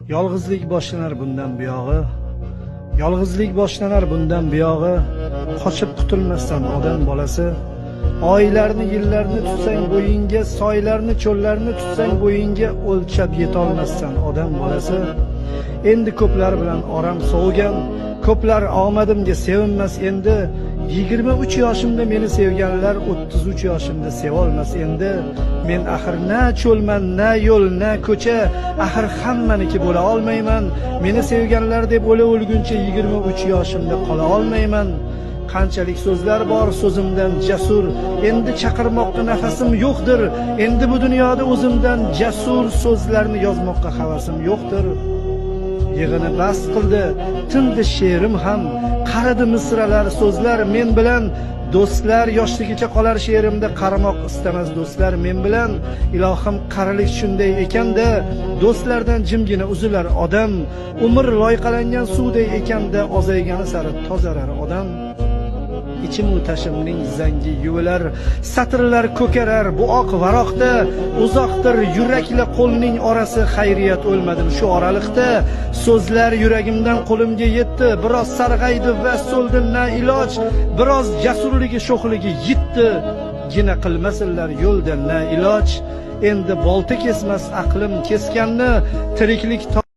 Yolg'izlik boshlanar bundan buyog'i. Yolg'izlik boshlanar bundan buyog'i. Qochib qutulmasdan odam bolasi. Oylarni, yillarni tutsang bo'yingga, soylarni, cho'llarni tutsang bo'yingga, o'lchab yetolmasdan odam bolasi. Endi ko'plar bilan oram sovigan, ko'plar omadimga sevinmas endi. 23 yoshimda meni sevganlar 33 yoshimda sevolmas endi. Men axir na cho'lman, na yo'l, na ko'cha, axir hammaniki bo'la olmayman. Meni sevganlar deb o'lguncha 23 yoshimda qola olmayman. Qanchalik so'zlar bor so'zimdan jasur, endi chaqirmoqqa nafasim yo'qdir. Endi bu dunyoda o'zimdan jasur so'zlarni yozmoqqa havasim yo'qdir. Yig'ini bas qildi, tindi she'rim ham, qaradi misralar, so'zlar men bilan. Do'stlar yoshligicha qolar she'rimda, qaramoq istamas do'stlar men bilan. Ilohim qarilik shunday ekanda, do'stlardan jimgina uzilar odam. Umr loyqalangan suvday ekanda, ozaygani sari tozarar odam. İçim-u tashimning zangi yuvilar, satrlar ko'karar bu oq varoqda. Uzoqdir yurakla qo'lning orasi, xayriyat o'lmadim shu oraliqda. So'zlar yuragimdan qo'limga yetdi, biroz sarg'aydi va so'ldi na iloj. Biroz jasurligi sho'xligi yitdi, gina qilmasinlar yo'lda na iloj. Endi bolta kesmas aqlim kesganni, tiriklik